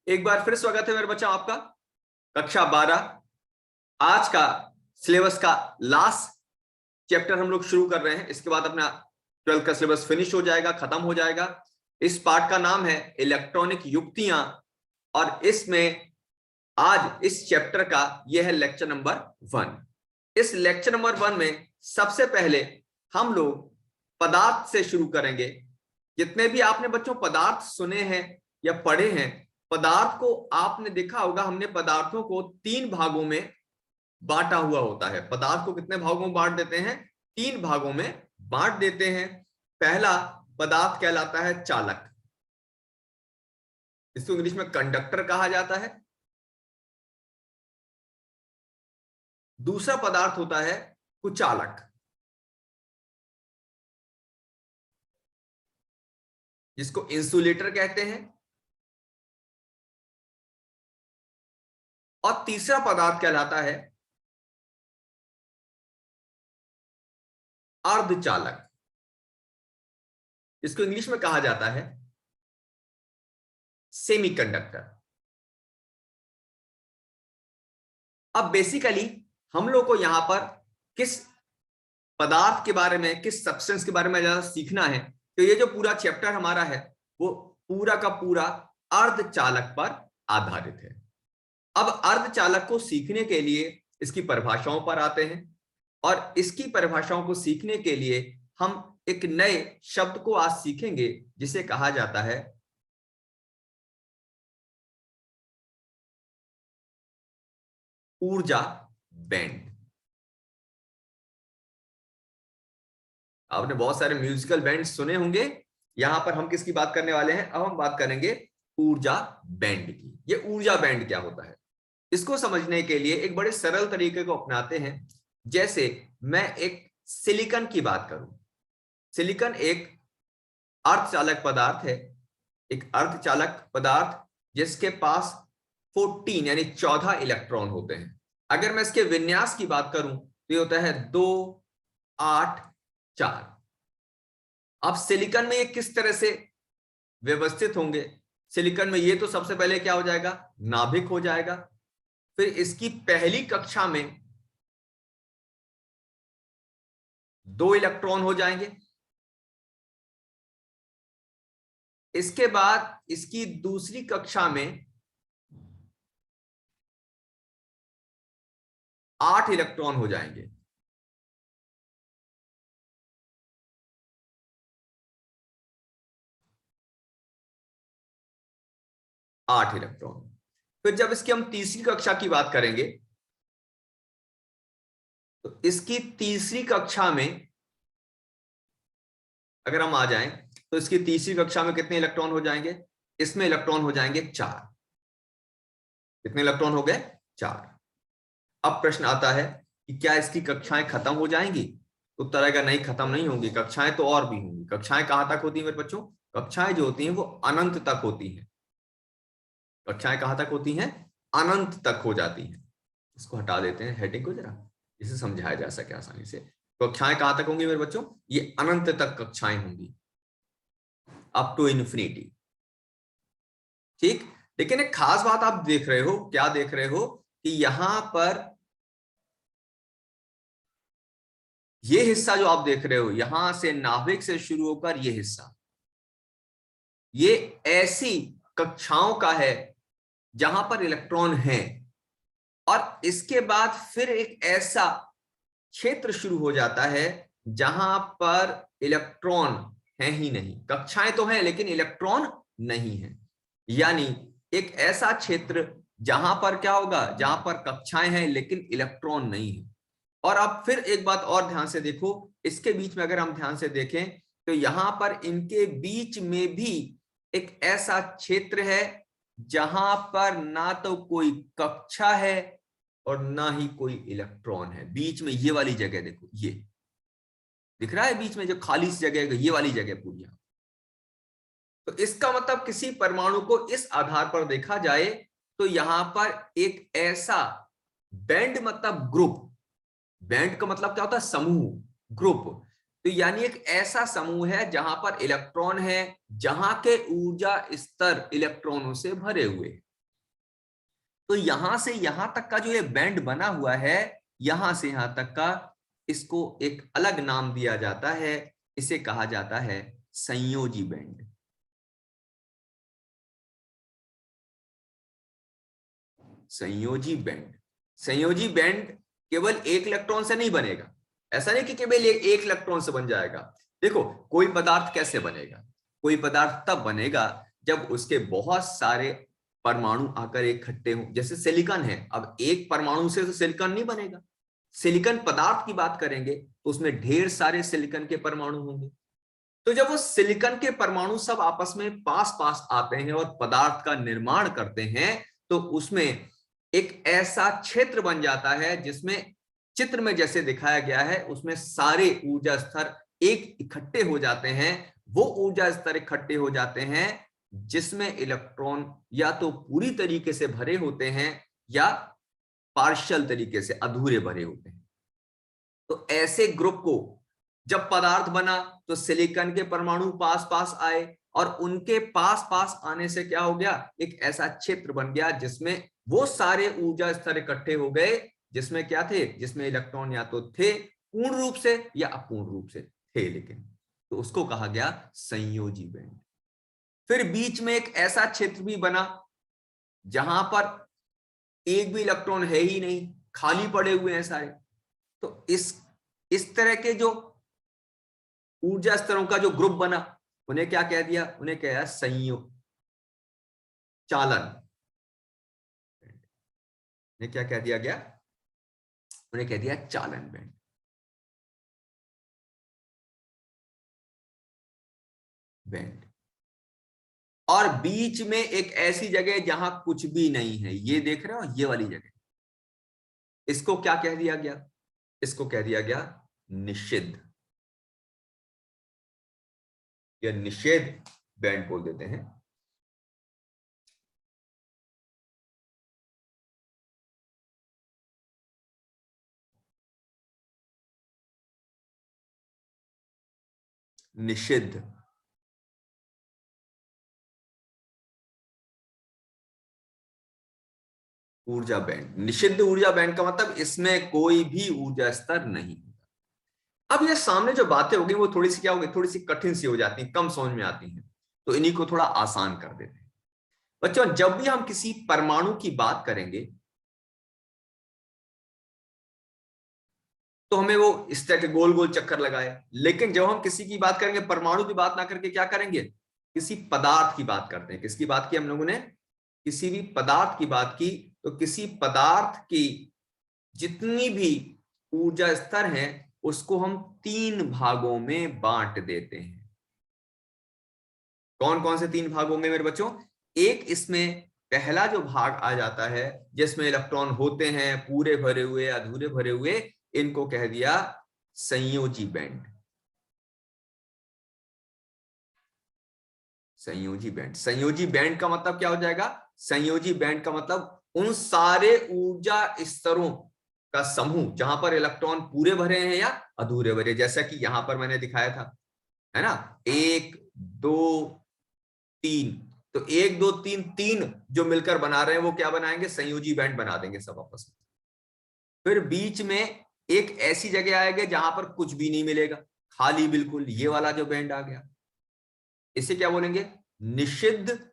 एक बार फिर स्वागत है मेरे बच्चों आपका कक्षा 12। आज का सिलेबस का लास्ट चैप्टर हम लोग शुरू कर रहे हैं। इसके बाद अपना 12th का सिलेबस फिनिश हो जाएगा, खत्म हो जाएगा। इस पार्ट का नाम है इलेक्ट्रॉनिक युक्तियां और इसमें आज इस चैप्टर का यह है लेक्चर नंबर 1। इस लेक्चर नंबर 1 में सबसे पहले हम लोग पदार्थ से शुरू करेंगे। जितने भी आपने बच्चों पदार्थ सुने हैं या पढ़े हैं, पदार्थ को आपने देखा होगा, हमने पदार्थों को 3 भागों में बांटा हुआ होता है। पदार्थ को कितने भागों में बांट देते हैं? 3 भागों में बांट देते हैं। पहला पदार्थ कहलाता है चालक, इसको इंग्लिश में कंडक्टर कहा जाता है। दूसरा पदार्थ होता है कुचालक, जिसको इंसुलेटर कहते हैं। और तीसरा पदार्थ कहलाता है अर्धचालक, इसको इंग्लिश में कहा जाता है सेमीकंडक्टर। अब बेसिकली हम लोग को यहां पर किस पदार्थ के बारे में, किस सब्सटेंस के बारे में ज्यादा सीखना है, तो ये जो पूरा चैप्टर हमारा है वो पूरा का पूरा अर्धचालक पर आधारित है। अब अर्धचालक को सीखने के लिए इसकी परिभाषाओं पर आते हैं और इसकी परिभाषाओं को सीखने के लिए हम एक नए शब्द को आज सीखेंगे जिसे कहा जाता है ऊर्जा बैंड। आपने बहुत सारे म्यूजिकल बैंड सुने होंगे। यहां पर हम किसकी बात करने वाले हैं? अब हम बात करेंगे ऊर्जा बैंड की। ये ऊर्जा बैंड क्या होता है, इसको समझने के लिए एक बड़े सरल तरीके को अपनाते हैं। जैसे मैं एक सिलिकॉन की बात करूं। सिलिकॉन एक अर्धचालक पदार्थ है, एक अर्धचालक पदार्थ जिसके पास 14 यानी 14 इलेक्ट्रॉन होते हैं। अगर मैं इसके विन्यास की बात करूं तो ये होता है 2 8 4। अब सिलिकॉन में ये किस तरह से व्यवस्थित होंगे? सिलिकॉन में ये तो सबसे पहले क्या हो जाएगा? नाभिक हो जाएगा। फिर इसकी पहली कक्षा में 2 इलेक्ट्रॉन हो जाएंगे। इसके बाद इसकी दूसरी कक्षा में 8 इलेक्ट्रॉन हो जाएंगे। आठ इलेक्ट्रॉन। फिर जब इसकी हम तीसरी कक्षा की बात करेंगे तो इसकी तीसरी कक्षा में अगर हम आ जाएं तो इसकी तीसरी कक्षा में कितने इलेक्ट्रॉन हो जाएंगे? इसमें इलेक्ट्रॉन हो जाएंगे 4। कितने इलेक्ट्रॉन हो गए? 4। अब प्रश्न आता है कि क्या इसकी कक्षाएं खत्म हो जाएंगी? उत्तर आएगा नहीं, खत्म नहीं होंगी। कक्षाएं तो और भी होंगी। कक्षाएं कहां तक होती है मेरे बच्चों? कक्षाएं जो होती हैं वो अनंत तक होती हैं। कक्षाएं कहां तक होती हैं? अनंत तक हो जाती हैं। इसको हटा देते हैं हेडिंग को जरा, इसे समझाया जा सके आसानी से। कक्षाएं कहां तक होंगी मेरे बच्चों? ये अनंत तक कक्षाएं होंगी, अप टू इन्फिनिटी। ठीक। लेकिन एक खास बात आप देख रहे हो, क्या देख रहे हो कि यहां पर ये हिस्सा जो आप देख रहे हो, यहां से नाभिक से शुरू होकर ये हिस्सा, ये ऐसी कक्षाओं का है जहां पर इलेक्ट्रॉन है। और इसके बाद फिर एक ऐसा क्षेत्र शुरू हो जाता है जहां पर इलेक्ट्रॉन है ही नहीं। कक्षाएं तो हैं लेकिन इलेक्ट्रॉन नहीं है। यानी एक ऐसा क्षेत्र जहां पर क्या होगा? जहां पर कक्षाएं हैं लेकिन इलेक्ट्रॉन नहीं है। और अब फिर एक बात और ध्यान से देखो, इसके बीच में अगर हम ध्यान से देखें तो यहां पर इनके बीच में भी एक ऐसा क्षेत्र है जहां पर ना तो कोई कक्षा है और ना ही कोई इलेक्ट्रॉन है। बीच में ये वाली जगह देखो, ये दिख रहा है बीच में जो खाली सी जगह है, ये वाली जगह पूरी। तो इसका मतलब किसी परमाणु को इस आधार पर देखा जाए तो यहां पर एक ऐसा बैंड, मतलब ग्रुप, बैंड का मतलब क्या होता है? समूह, ग्रुप। तो यानी एक ऐसा समूह है जहां पर इलेक्ट्रॉन है, जहां के ऊर्जा स्तर इलेक्ट्रॉनों से भरे हुए। तो यहां से यहां तक का जो ये बैंड बना हुआ है, यहां से यहां तक का, इसको एक अलग नाम दिया जाता है, इसे कहा जाता है संयोजी बैंड। संयोजी बैंड। संयोजी बैंड केवल एक इलेक्ट्रॉन से नहीं बनेगा। ऐसा नहीं कि केवल एक इलेक्ट्रॉन से बन जाएगा। देखो, कोई पदार्थ कैसे बनेगा? कोई पदार्थ तब बनेगा जब उसके बहुत सारे परमाणु आकर इकट्ठे हों। जैसे सिलिकॉन है, अब एक परमाणु से तो सिलिकॉन नहीं बनेगा। सिलिकॉन पदार्थ की बात करेंगे तो उसमें ढेर सारे सिलिकॉन के परमाणु होंगे। तो जब वो सिलिकॉन के परमाणु सब आपस में पास पास आते हैं और पदार्थ का निर्माण करते हैं, तो उसमें एक ऐसा क्षेत्र बन जाता है जिसमें चित्र में जैसे दिखाया गया है, उसमें सारे ऊर्जा स्तर एक इकट्ठे हो जाते हैं। वो ऊर्जा स्तर इकट्ठे हो जाते हैं जिसमें इलेक्ट्रॉन या तो पूरी तरीके से भरे होते हैं या पार्शियल तरीके से अधूरे भरे होते हैं। तो ऐसे ग्रुप को जब पदार्थ बना तो सिलिकॉन के परमाणु पास पास आए, और उनके पास पास आने से क्या हो गया, एक ऐसा क्षेत्र बन गया जिसमें वो सारे ऊर्जा स्तर इकट्ठे हो गए, जिसमें क्या थे, जिसमें इलेक्ट्रॉन या तो थे पूर्ण रूप से या अपूर्ण रूप से थे, लेकिन तो उसको कहा गया संयोजी बैंड। फिर बीच में एक ऐसा क्षेत्र भी बना जहां पर एक भी इलेक्ट्रॉन है ही नहीं, खाली पड़े हुए हैं सारे। तो इस तरह के जो ऊर्जा स्तरों का जो ग्रुप बना, उन्हें क्या कह दिया, उन्हें कह दिया संयोग चालन। उन्हें क्या कह दिया गया, उन्हें कह दिया चालन बैंड। बैंड। और बीच में एक ऐसी जगह जहां कुछ भी नहीं है, ये देख रहे हो, ये वाली जगह, इसको क्या कह दिया गया, इसको कह दिया गया निषिद्ध, या निषेध बैंड बोल देते हैं। निषिद्ध ऊर्जा बैंड। निषिद्ध ऊर्जा बैंड का मतलब इसमें कोई भी ऊर्जा स्तर नहीं। अब ये सामने जो बातें होगी वो थोड़ी सी क्या होगी, थोड़ी सी कठिन सी हो जाती हैं, कम समझ में आती हैं, तो इन्हीं को थोड़ा आसान कर देते हैं। बच्चों, जब भी हम किसी परमाणु की बात करेंगे तो हमें वो इस तरह के गोल गोल चक्कर लगाए, लेकिन जब हम किसी की बात करेंगे, परमाणु की बात ना करके क्या करेंगे, किसी पदार्थ की बात करते हैं। किसकी बात की हम लोगों ने, किसी भी पदार्थ की बात की। तो किसी पदार्थ की जितनी भी ऊर्जा स्तर हैं उसको हम तीन भागों में बांट देते हैं। कौन कौन से तीन भाग होंगे मेरे बच्चों? एक इसमें पहला जो भाग आ जाता है जिसमें इलेक्ट्रॉन होते हैं पूरे भरे हुए, अधूरे भरे हुए, इनको कह दिया संयोजी बैंड। संयोजी बैंड। संयोजी बैंड का मतलब क्या हो जाएगा, संयोजी बैंड का मतलब उन सारे ऊर्जा स्तरों का समूह जहां पर इलेक्ट्रॉन पूरे भरे हैं या अधूरे भरे, जैसा कि यहां पर मैंने दिखाया था, है ना, एक दो तीन। तो एक दो तीन, तीन जो मिलकर बना रहे हैं वो क्या बनाएंगे, संयोजी बैंड बना देंगे सब आपस में। फिर बीच में एक ऐसी जगह आएगी जहां पर कुछ भी नहीं मिलेगा, खाली बिल्कुल, ये वाला जो बैंड आ गया, इसे क्या बोलेंगे, निषिद्ध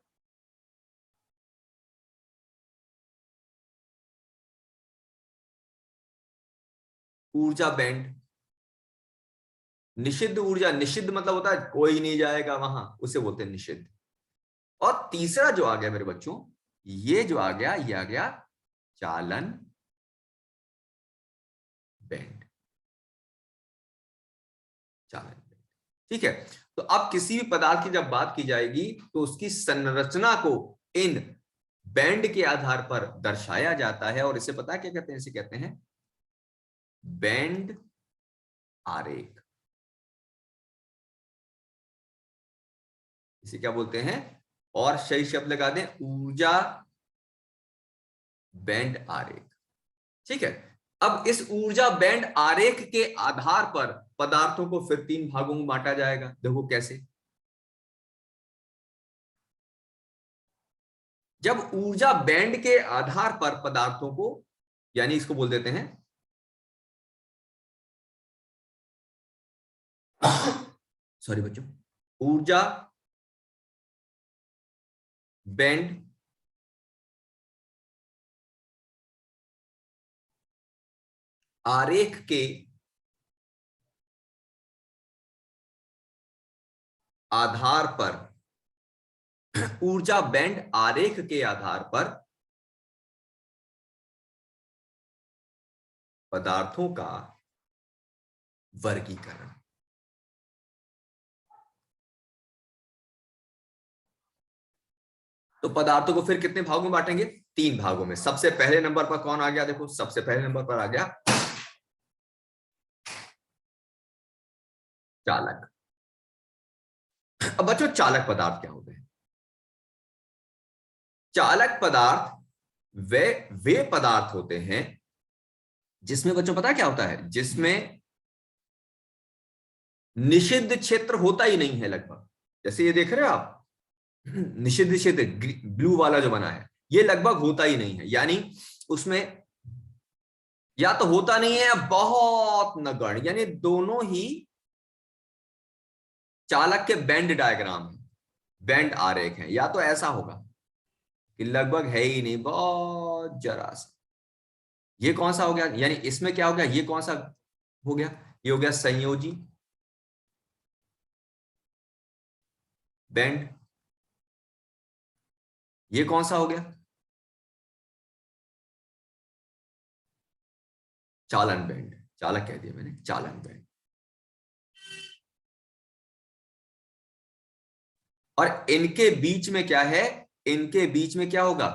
ऊर्जा बैंड। निषिद्ध ऊर्जा, निषिद्ध मतलब होता है कोई नहीं जाएगा वहां, उसे बोलते हैं निषिद्ध। और तीसरा जो आ गया मेरे बच्चों, ये जो आ गया, ये आ गया चालन बैंड। चालन बैंड, ठीक है। तो अब किसी भी पदार्थ की जब बात की जाएगी तो उसकी संरचना को इन बैंड के आधार पर दर्शाया जाता है, और इसे पता है क्या कहते हैं, इसे कहते हैं बैंड आरेख। इसे क्या बोलते हैं, और सही शब्द लगा दें, ऊर्जा बैंड आरेख, ठीक है। अब इस ऊर्जा बैंड आरेख के आधार पर पदार्थों को फिर तीन भागों में बांटा जाएगा। देखो कैसे, जब ऊर्जा बैंड के आधार पर पदार्थों को, यानी इसको बोल देते हैं सॉरी बच्चों, ऊर्जा बैंड आरेख के आधार पर, ऊर्जा बैंड आरेख के आधार पर पदार्थों का वर्गीकरण। तो पदार्थों को फिर कितने भागों में बांटेंगे? 3 भागों में। सबसे पहले नंबर पर कौन आ गया? देखो, सबसे पहले नंबर पर आ गया चालक। अब बच्चों, चालक पदार्थ क्या होते हैं? चालक पदार्थ वे पदार्थ होते हैं जिसमें बच्चों पता क्या होता है, जिसमें निषिद्ध क्षेत्र होता ही नहीं है लगभग। जैसे ये देख रहे हो आप, निषिद्ध क्षेत्र ब्लू वाला जो बना है, ये लगभग होता ही नहीं है। यानी उसमें या तो होता नहीं है या बहुत नगण्य, यानी दोनों ही चालक के बैंड डायग्राम है, बैंड आरेख है। या तो ऐसा होगा कि लगभग है ही नहीं, बहुत जरा सा। ये कौन सा हो गया? यानी इसमें क्या हो गया? ये कौन सा हो गया? ये हो गया संयोजी बैंड। ये कौन सा हो गया? चालन बैंड। चालक कह दिया मैंने, चालन बैंड। और इनके बीच में क्या है? इनके बीच में क्या होगा?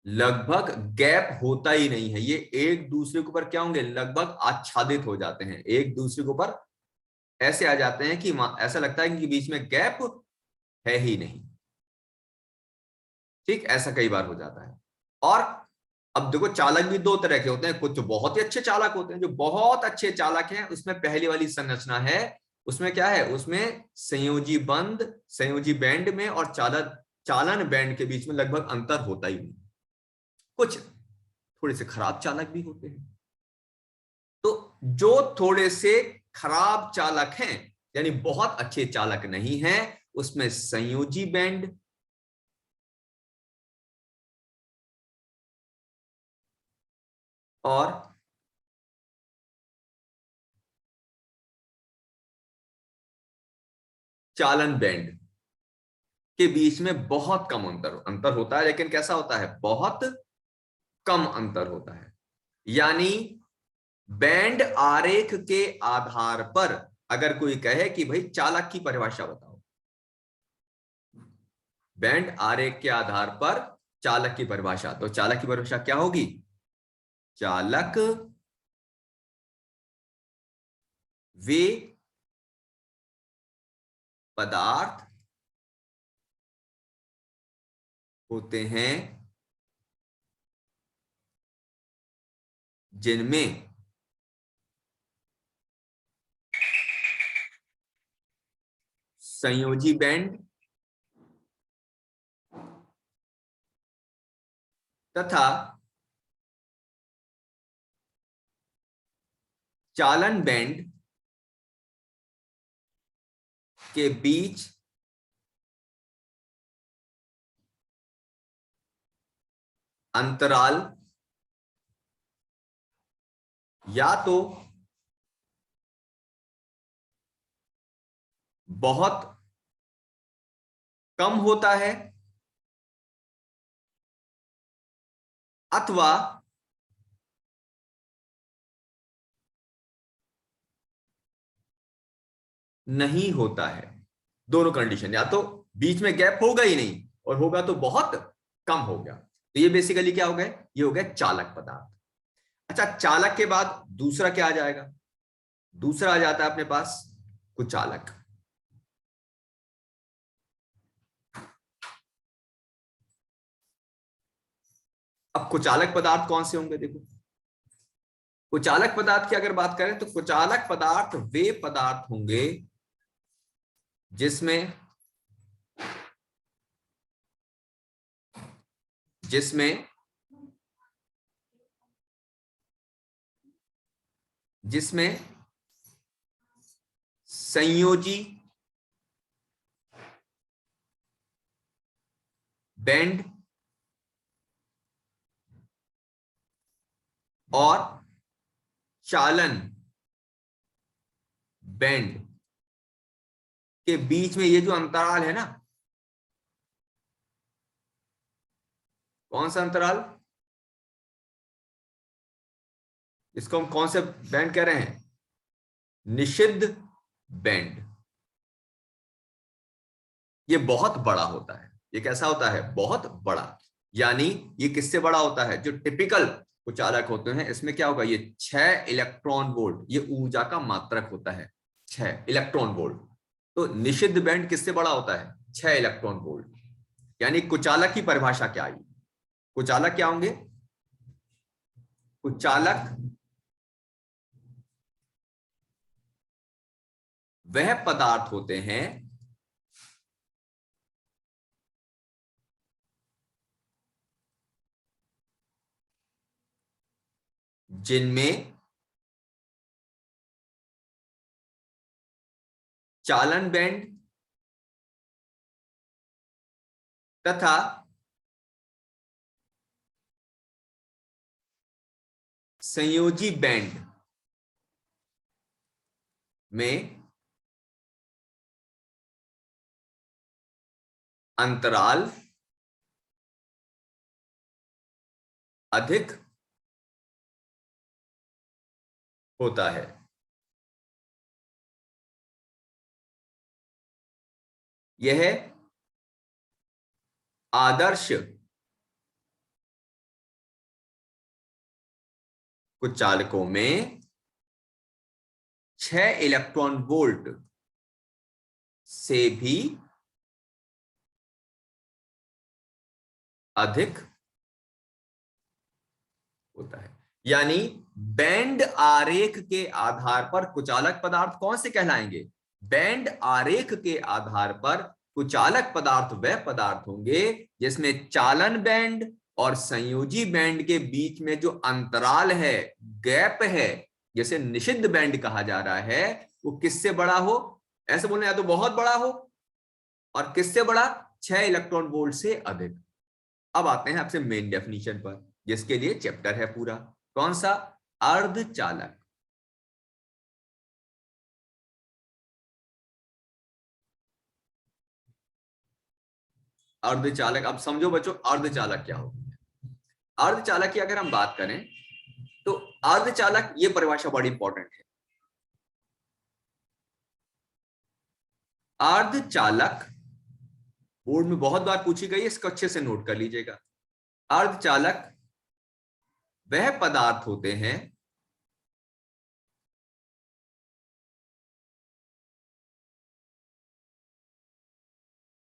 लगभग गैप होता ही नहीं है। ये एक दूसरे के ऊपर क्या होंगे? लगभग आच्छादित हो जाते हैं, एक दूसरे के ऊपर ऐसे आ जाते हैं कि ऐसा लगता है कि बीच में गैप है ही नहीं। ठीक, ऐसा कई बार हो जाता है। और अब देखो, चालक भी 2 तरह के होते हैं। कुछ तो बहुत ही अच्छे चालक होते हैं, जो बहुत अच्छे चालक हैं, उसमें पहली वाली संरचना है, उसमें क्या है? उसमें संयोजी बंध, संयोजी बैंड में और चालन बैंड के बीच में लगभग अंतर होता ही नहीं। कुछ थोड़े से खराब चालक भी होते हैं। तो जो थोड़े से खराब चालक हैं, यानी बहुत अच्छे चालक नहीं हैं, उसमें संयोजी बैंड और चालन बैंड के बीच में बहुत कम अंतर अंतर होता है। लेकिन कैसा होता है? बहुत कम अंतर होता है। यानी बैंड आरेख के आधार पर अगर कोई कहे कि भाई चालक की परिभाषा बताओ, बैंड आरेख के आधार पर चालक की परिभाषा, तो चालक की परिभाषा क्या होगी? चालक वे पदार्थ होते हैं जिनमें संयोजी बैंड तथा चालन बैंड के बीच अंतराल या तो बहुत कम होता है अथवा नहीं होता है। दोनों कंडीशन, या तो बीच में गैप होगा ही नहीं, और होगा तो बहुत कम हो गया। तो ये बेसिकली क्या हो गए? ये हो गया चालक पदार्थ। अच्छा, चालक के बाद दूसरा क्या आ जाएगा? दूसरा आ जाता है अपने पास कुचालक। अब कुचालक पदार्थ कौन से होंगे? देखो, कुचालक पदार्थ की अगर बात करें तो कुचालक पदार्थ वे पदार्थ होंगे जिसमें जिसमें संयोजी बैंड और चालन बैंड के बीच में ये जो अंतराल है ना, कौन सा अंतराल, इसको हम कौन से बैंड कह रहे हैं, निषिद्ध बैंड। ये बहुत बड़ा होता है। ये कैसा होता है, बहुत बड़ा। यानी ये किससे बड़ा होता है, जो टिपिकल कुचालक होते हैं इसमें क्या होगा, ये 6 इलेक्ट्रॉन वोल्ट, ये ऊर्जा का मात्रक होता है 6 इलेक्ट्रॉन वोल्ट। तो निषिद्ध बैंड किससे बड़ा होता है, 6 इलेक्ट्रॉन वोल्ट। यानी कुचालक की परिभाषा क्या आई, कुचालक क्या होंगे, कुचालक वह पदार्थ होते हैं जिनमें चालन बैंड तथा संयोजी बैंड में अंतराल अधिक होता है। यह आदर्श कुचालकों में 6 इलेक्ट्रॉन वोल्ट से भी अधिक होता है। यानी बैंड आरेख के आधार पर कुचालक पदार्थ कौन से कहलाएंगे, बैंड आरेख के आधार पर कुचालक पदार्थ वह पदार्थ होंगे जिसमें चालन बैंड और संयोजी बैंड के बीच में जो अंतराल है, गैप है, जैसे निषिद्ध बैंड कहा जा रहा है, वो किससे बड़ा हो, ऐसे बोलने या तो बहुत बड़ा हो, और किससे बड़ा, 6 इलेक्ट्रॉन वोल्ट से अधिक। अब आते हैं आपसे मेन डेफिनेशन पर, जिसके लिए चैप्टर है पूरा, कौन सा, अर्धचालक। अर्धचालक, अब समझो बच्चों अर्धचालक क्या होता है। अर्धचालक की अगर हम बात करें तो अर्धचालक, ये परिभाषा बड़ी इंपॉर्टेंट है। अर्धचालक बोर्ड में बहुत बार पूछी गई है, इसको अच्छे से नोट कर लीजिएगा। अर्धचालक वह पदार्थ होते हैं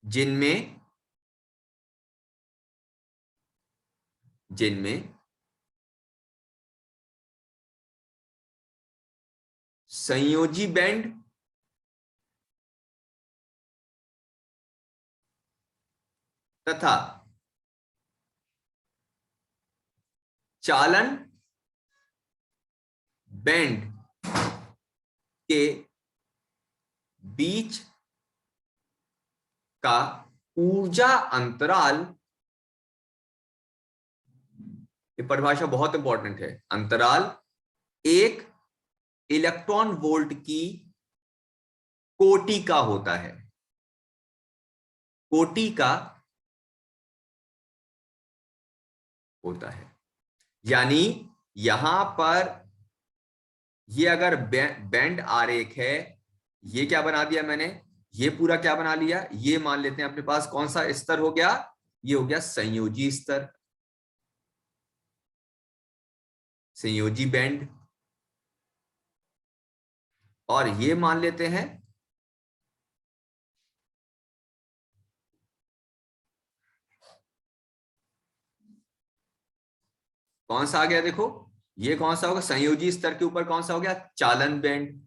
जिनमें संयोजी बैंड तथा चालन बैंड के बीच का ऊर्जा अंतराल, ये परिभाषा बहुत इंपॉर्टेंट है, अंतराल 1 इलेक्ट्रॉन वोल्ट की कोटि का होता है, कोटि का होता है। यानी यहां पर ये अगर बैंड आरेख है, ये क्या बना दिया मैंने, ये पूरा क्या बना लिया, ये मान लेते हैं अपने पास कौन सा स्तर हो गया, ये हो गया संयोजी स्तर, संयोजी बैंड, और ये मान लेते हैं कौन सा आ गया, देखो ये कौन सा होगा, संयोजी स्तर के ऊपर कौन सा हो गया, चालन बैंड।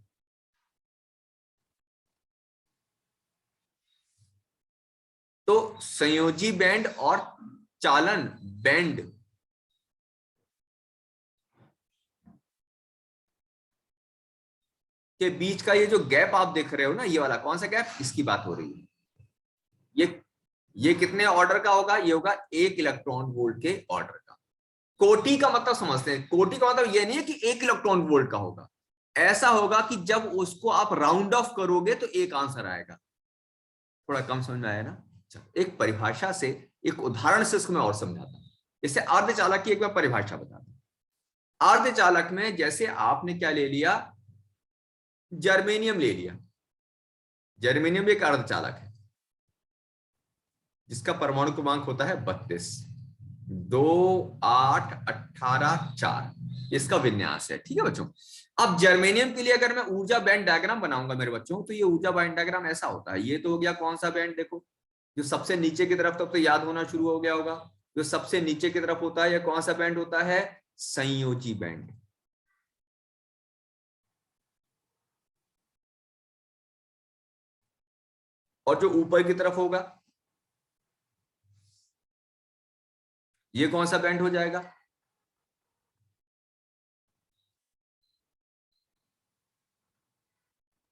तो संयोजी बैंड और चालन बैंड के बीच का ये जो गैप आप देख रहे हो ना, ये वाला कौन सा गैप, इसकी बात हो रही है। ये कितने ऑर्डर का होगा, ये होगा 1 इलेक्ट्रॉन वोल्ट के ऑर्डर का। कोटि का मतलब समझते हैं, कोटि का मतलब ये नहीं है कि 1 इलेक्ट्रॉन वोल्ट का होगा, ऐसा होगा कि जब उसको आप राउंड ऑफ करोगे तो एक आंसर आएगा। थोड़ा कम समझ में आया ना। एक परिभाषा से, एक उदाहरण से इसको मैं और समझाता हूं। जैसे अर्धचालक की एक बार परिभाषा बता दूं। अर्धचालक में जैसे आपने क्या ले लिया, जर्मेनियम ले लिया। जर्मेनियम भी एक अर्धचालक है जिसका परमाणु क्रमांक होता है 32, 2, 8, 18, 4। इसका विन्यास है, ठीक है बच्चों। अब जर्मेनियम के लिए अगर मैं ऊर्जा बैंड डायग्राम बनाऊंगा मेरे बच्चों, तो ये ऊर्जा बैंड डायग्राम ऐसा होता है। ये तो हो गया कौन सा बैंड, देखो जो सबसे नीचे की तरफ, तब तो याद होना शुरू हो गया होगा। जो सबसे नीचे की तरफ होता है, यह कौन सा बैंड होता है, संयोजी बैंड। और जो ऊपर की तरफ होगा, ये कौन सा बैंड हो जाएगा,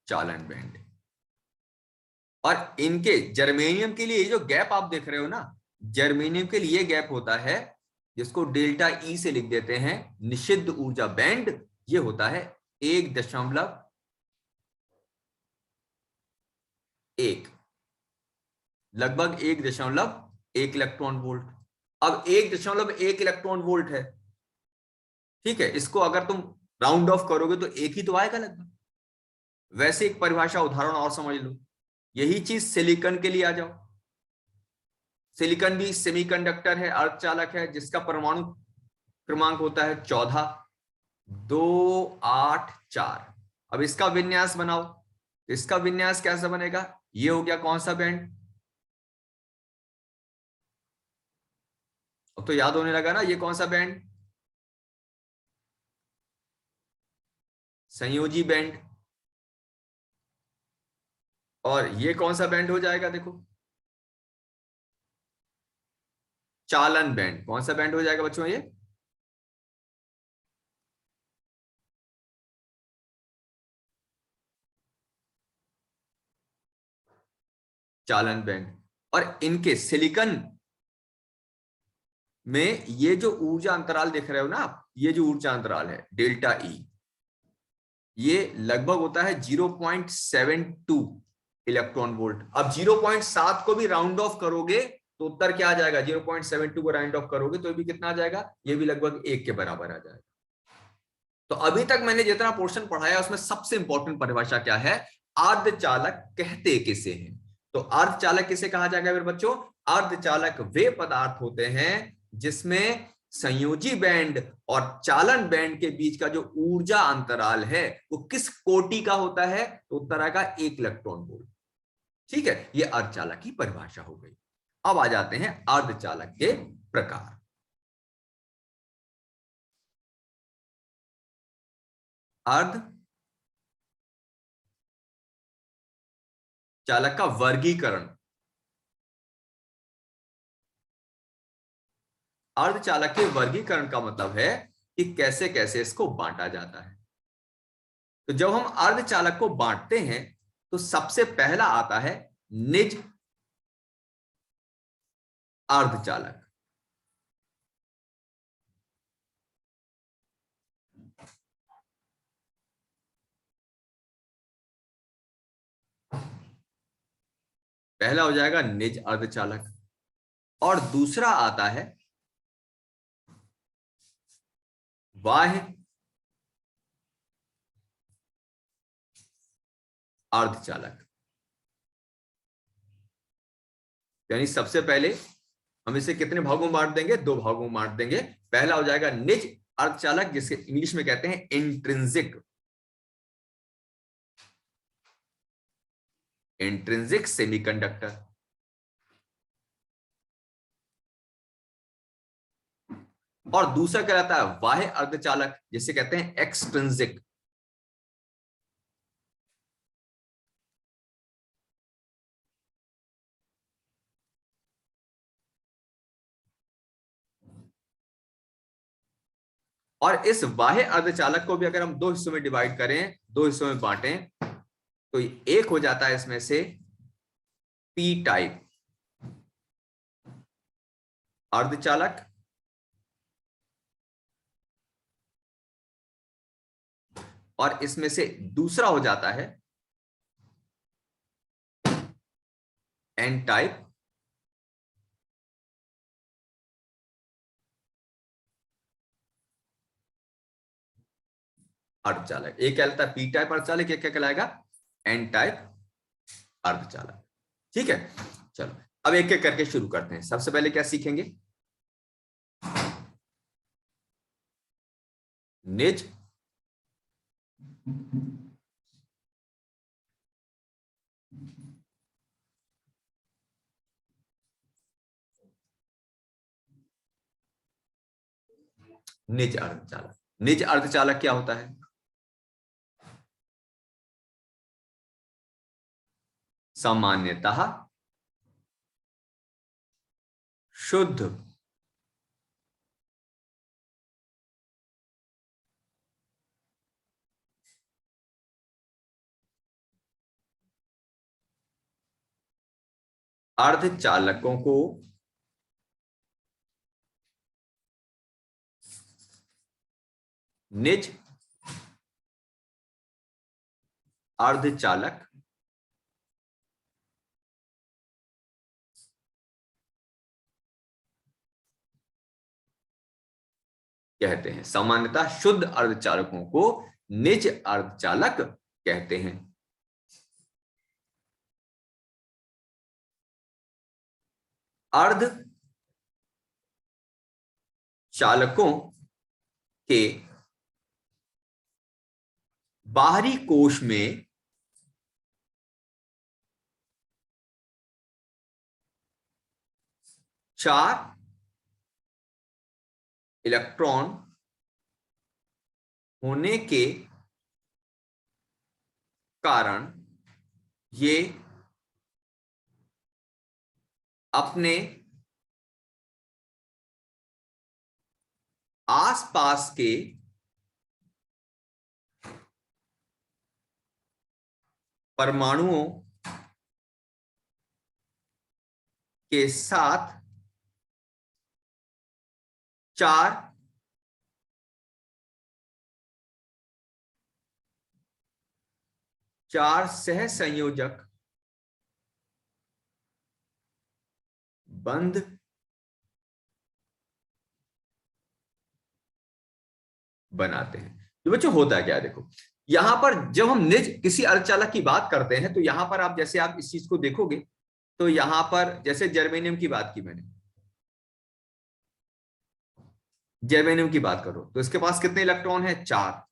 चालन बैंड। और इनके जर्मेनियम के लिए जो गैप आप देख रहे हो ना, जर्मेनियम के लिए गैप होता है जिसको डेल्टा ई से लिख देते हैं, निषिद्ध ऊर्जा बैंड। ये होता है 1.1, लगभग 1.1 इलेक्ट्रॉन वोल्ट। अब 1.1 इलेक्ट्रॉन वोल्ट है, ठीक है। इसको अगर तुम राउंड ऑफ करोगे तो एक ही तो आएगा लगभग। वैसे एक परिभाषा उदाहरण और समझ लो, यही चीज सिलिकॉन के लिए आ जाओ। सिलिकॉन भी सेमीकंडक्टर है, अर्धचालक है, जिसका परमाणु क्रमांक होता है 14, 2, 8, 4। अब इसका विन्यास बनाओ, इसका विन्यास कैसा बनेगा, ये हो गया कौन सा बैंड, अब तो याद होने लगा ना, ये कौन सा बैंड, संयोजी बैंड। और ये कौन सा बैंड हो जाएगा, देखो चालन बैंड। कौन सा बैंड हो जाएगा बच्चों, ये चालन बैंड। और इनके सिलिकॉन में ये जो ऊर्जा अंतराल देख रहे हो ना आप, ये जो ऊर्जा अंतराल है डेल्टा ई, ये लगभग होता है 0.72 इलेक्ट्रॉन वोल्ट। अब 0.7 को भी राउंड ऑफ करोगे तो उत्तर क्या आ जाएगा, 0.72 को राउंड ऑफ करोगे तो भी कितना आ जाएगा, ये भी लगभग 1 के बराबर आ जाएगा। तो अभी तक मैंने जितना पोर्शन पढ़ाया उसमें सबसे इंपॉर्टेंट परिभाषा क्या है, अर्धचालक कहते किसे हैं। तो अर्धचालक किसे कहा जाएगा मेरे बच्चों, अर्धचालक वे पदार्थ होते हैं जिसमें संयोजी बैंड और चालन बैंड के बीच का जो ऊर्जा अंतराल है वो किस कोटि का होता है, तो उत्तर आएगा 1 इलेक्ट्रॉन वोल्ट। ठीक है, ये अर्धचालक की परिभाषा हो गई। अब आ जाते हैं अर्धचालक के प्रकार। अर्ध चालक का वर्गीकरण। अर्धचालक के वर्गीकरण का मतलब है कि कैसे कैसे इसको बांटा जाता है। तो जब हम अर्धचालक को बांटते हैं तो सबसे पहला आता है निज अर्धचालक। पहला हो जाएगा निज अर्धचालक। और दूसरा आता है बाह्य अर्धचालक। यानी सबसे पहले हम इसे कितने भागों में बांट देंगे, 2 भागों में बांट देंगे। पहला हो जाएगा निज अर्धचालक, जिसे इंग्लिश में कहते हैं इंट्रिंसिक, इंट्रिंसिक सेमीकंडक्टर। और दूसरा कहलाता है बाह्य अर्धचालक, जिसे कहते हैं एक्सट्रिंसिक। और इस बाह्य अर्धचालक को भी अगर हम दो हिस्सों में डिवाइड करें, दो हिस्सों में बांटें, तो एक हो जाता है इसमें से पी टाइप अर्धचालक, और इसमें से दूसरा हो जाता है एन टाइप अर्धचालक। एक कहलाता है पी टाइप अर्धचालक, एक क्या कहलाएगा एन टाइप अर्धचालक। ठीक है, चलो अब एक एक करके शुरू करते हैं। सबसे पहले क्या सीखेंगे? निज निज अर्धचालक। निज अर्धचालक क्या होता है? सामान्यतः शुद्ध अर्धचालकों को निज अर्धचालक कहते हैं। सामान्यतः शुद्ध अर्धचालकों को निज अर्धचालक कहते हैं। अर्ध चालकों के बाहरी कोश में चार इलेक्ट्रॉन होने के कारण ये अपने आसपास के परमाणुओं के साथ चार सहसंयोजक बंध बनाते हैं। तो बच्चों होता क्या है, देखो यहां पर जब हम निज किसी अर्धचालक की बात करते हैं तो यहां पर आप जैसे आप इस चीज को देखोगे तो यहां पर जैसे जर्मेनियम की बात की मैंने, जर्मेनियम की बात करो तो इसके पास कितने इलेक्ट्रॉन है? चार।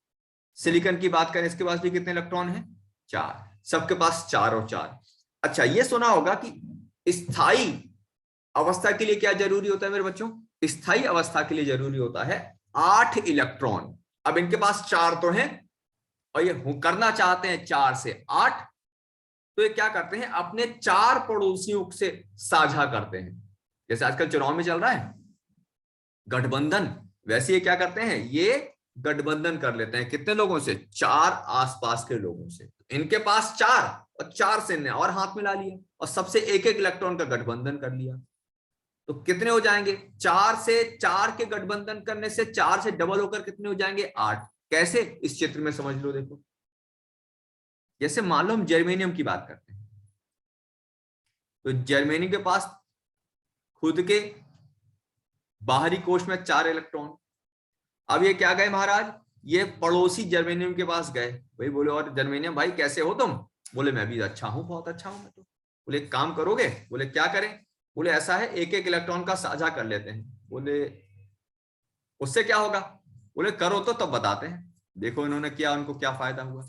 सिलिकॉन की बात करें, इसके पास भी कितने इलेक्ट्रॉन है? चार। सबके पास चार और चार। अच्छा, ये सुना होगा कि स्थायी अवस्था के लिए क्या जरूरी होता है मेरे बच्चों? स्थायी अवस्था के लिए जरूरी होता है 8 इलेक्ट्रॉन। अब इनके पास चार तो हैं और ये करना चाहते हैं 4 से 8, तो ये क्या करते हैं? अपने चार पड़ोसियों से साझा करते हैं। जैसे आजकल चुनाव में चल रहा है गठबंधन, वैसे ये क्या करते हैं? ये गठबंधन कर लेते हैं कितने लोगों से? चार आसपास के लोगों से। इनके पास चार और चार से ने और हाथ मिला लिया और सबसे एक एक इलेक्ट्रॉन का गठबंधन कर लिया, तो कितने हो जाएंगे? चार से चार के गठबंधन करने से चार से डबल होकर कितने हो जाएंगे? 8। कैसे? इस चित्र में समझ लो। देखो जैसे मान लो हम जर्मेनियम की बात करते हैं, तो जर्मेनियम के पास खुद के बाहरी कोश में 4 इलेक्ट्रॉन। अब ये क्या गए महाराज? ये पड़ोसी जर्मेनियम के पास गए, भाई बोले और जर्मेनियम भाई कैसे हो तुम? बोले मैं भी अच्छा हूं, बहुत अच्छा हूं मैं तो। बोले एक काम करोगे? बोले क्या करें? बोले ऐसा है एक एक इलेक्ट्रॉन का साझा कर लेते हैं। बोले उससे क्या होगा? बोले करो तो तब बताते हैं। देखो इन्होंने किया, उनको क्या फायदा हुआ।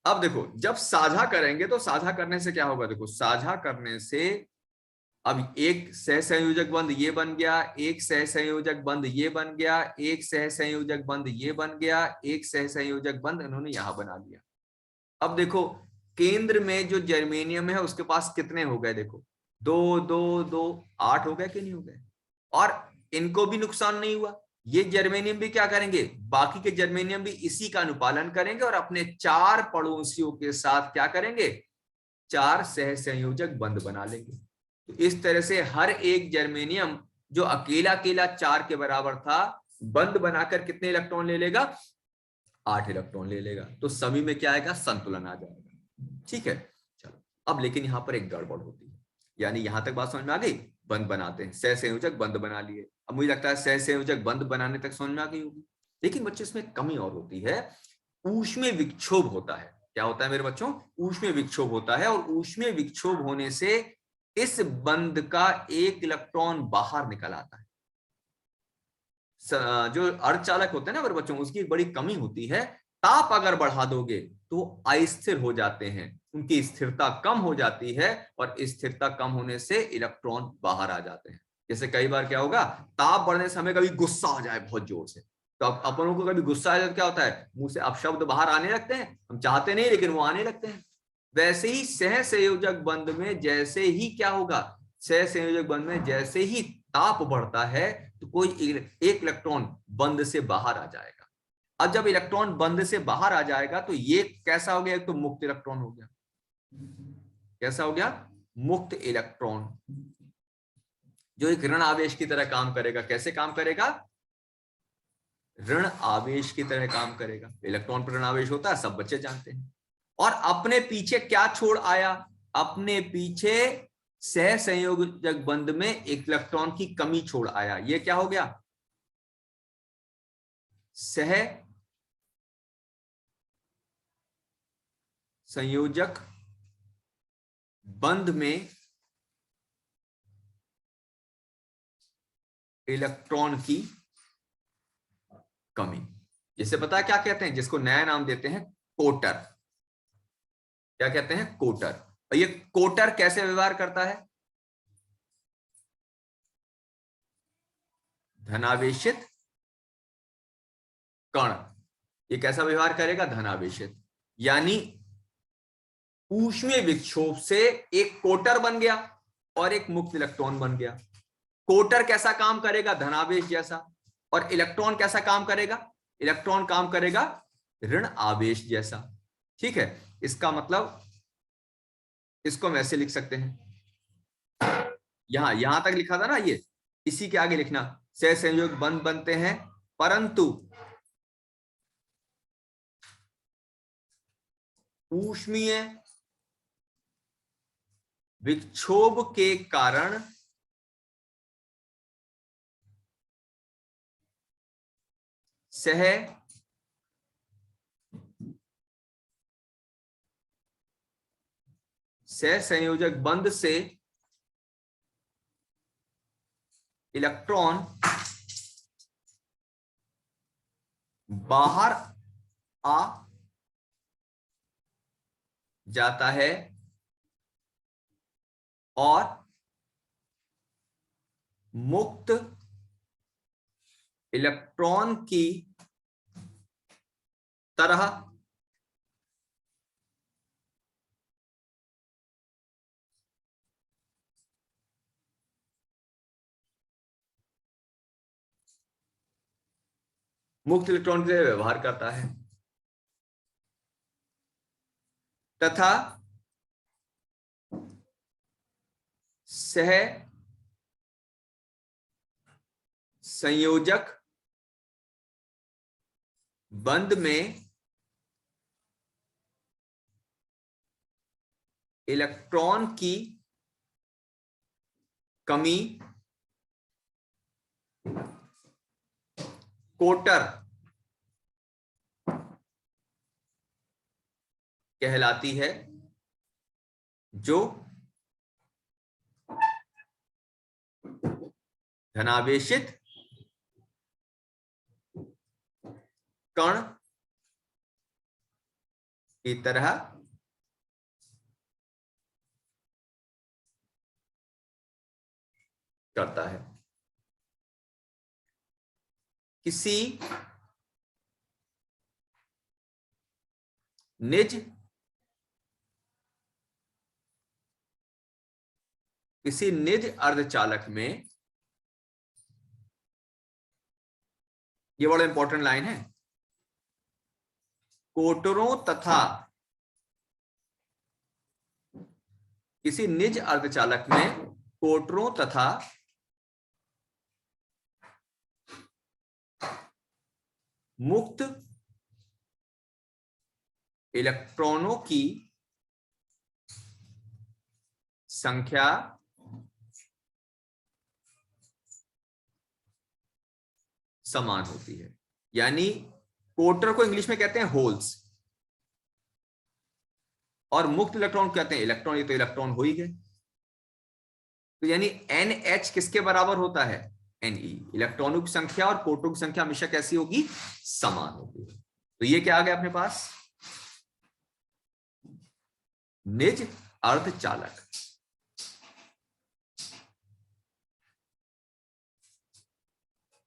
अब देखो जब साझा करेंगे तो साझा करने से क्या होगा? देखो साझा करने से अब एक सहसंयोजक बंध ये बन गया, एक सहसंयोजक बंध ये बन गया, एक सहसंयोजक बंध ये बन गया, एक सहसंयोजक बंध इन्होंने यहां बना लिया। अब देखो केंद्र में जो जर्मेनियम है उसके पास कितने हो गए? देखो दो दो दो, 8 हो गए कि नहीं हो गए? और इनको भी नुकसान नहीं हुआ। ये जर्मेनियम भी क्या करेंगे, बाकी के जर्मेनियम भी इसी का अनुपालन करेंगे और अपने 4 पड़ोसियों के साथ क्या करेंगे, 4 सह संयोजक बंध बना लेंगे। तो इस तरह से हर एक जर्मेनियम जो अकेला अकेला 4 के बराबर था, बंध बनाकर कितने इलेक्ट्रॉन ले लेगा, 8 इलेक्ट्रॉन ले लेगा। तो सभी में क्या आएगा, संतुलन आ जाएगा। ठीक है, चलो। अब लेकिन यहां पर एक गड़बड़ होती है, यानी यहां तक बात समझ में आ गई, बंध बनाते हैं, सह संयोजक बंध बना लिए। अब मुझे लगता है सह संयोजक बंध बनाने तक समझ में आ गई होगी। लेकिन बच्चों इसमें कमी और होती है, ऊष्मीय विक्षोभ होता है। क्या होता है मेरे बच्चों, ऊष्मीय विक्षोभ होता है। और ऊष्मीय विक्षोभ होने से इस बंध का एक इलेक्ट्रॉन बाहर निकल आता है। जो अर्धचालक होते हैं ना मेरे बच्चों, उसकी एक बड़ी कमी होती है, ताप अगर बढ़ा दोगे तो अस्थिर हो जाते हैं, उनकी स्थिरता कम हो जाती है, और स्थिरता कम होने से इलेक्ट्रॉन बाहर आ जाते हैं। जैसे कई बार क्या होगा, ताप बढ़ने से हमें कभी गुस्सा आ जाए बहुत जोर से, तो अपनों को कभी गुस्सा आ जाए तो क्या होता है, मुंह से अपशब्द बाहर आने लगते हैं, हम चाहते नहीं लेकिन वो आने लगते हैं। वैसे ही सह संयोजक बंध में जैसे ही क्या होगा, सह संयोजक बंध में जैसे ही ताप बढ़ता है तो कोई एक इलेक्ट्रॉन बंध से बाहर आ जाएगा। अब जब इलेक्ट्रॉन बंध से बाहर आ जाएगा तो ये कैसा हो गया, एक तो मुक्त इलेक्ट्रॉन हो गया। कैसा हो गया, मुक्त इलेक्ट्रॉन, जो एक ऋण आवेश की तरह काम करेगा। कैसे काम करेगा, ऋण आवेश की तरह काम करेगा। इलेक्ट्रॉन पर ऋण आवेश होता है, सब बच्चे जानते हैं। और अपने पीछे क्या छोड़ आया, अपने पीछे सह संयोजक बंध में एक इलेक्ट्रॉन की कमी छोड़ आया। ये क्या हो गया, सह संयोजक बंध में इलेक्ट्रॉन की कमी। जिसे पता है क्या कहते हैं, जिसको नया नाम देते हैं कोटर। क्या कहते हैं, कोटर। और ये कोटर कैसे व्यवहार करता है, धनावेशित कण। ये कैसा व्यवहार करेगा, धनावेशित। यानी ऊष्मीय विक्षोभ से एक कोटर बन गया और एक मुक्त इलेक्ट्रॉन बन गया। कोटर कैसा काम करेगा, धनावेश जैसा। और इलेक्ट्रॉन कैसा काम करेगा, इलेक्ट्रॉन काम करेगा ऋण आवेश जैसा। ठीक है, इसका मतलब इसको हम ऐसे लिख सकते हैं, यहां तक लिखा था ना ये, इसी के आगे लिखना, सह संयोग बंध बनते हैं परंतु ऊष्मीय विक्षोभ के कारण सह संयोजक बंध से इलेक्ट्रॉन बाहर आ जाता है और मुक्त इलेक्ट्रॉन की तरह मुक्त इलेक्ट्रॉन के लिए व्यवहार करता है तथा सह संयोजक बंध में इलेक्ट्रॉन की कमी कोटर कहलाती है, जो धनावेशित कण की तरह करता है। किसी निज किसी निज अर्धचालक में, ये बड़ा इंपॉर्टेंट लाइन है, कोटरों तथा, किसी निज अर्धचालक में कोटरों तथा मुक्त इलेक्ट्रॉनों की संख्या समान होती है। यानी कोटर को इंग्लिश में कहते हैं होल्स, और मुक्त इलेक्ट्रॉन कहते हैं इलेक्ट्रॉन, ये तो इलेक्ट्रॉन हो ही गए। तो यानी NH किसके बराबर होता है? Ne, इलेक्ट्रॉनों की संख्या और प्रोटॉन की संख्या हमेशा कैसी होगी? समान होगी। तो ये क्या आ गया अपने पास? निज अर्धचालक।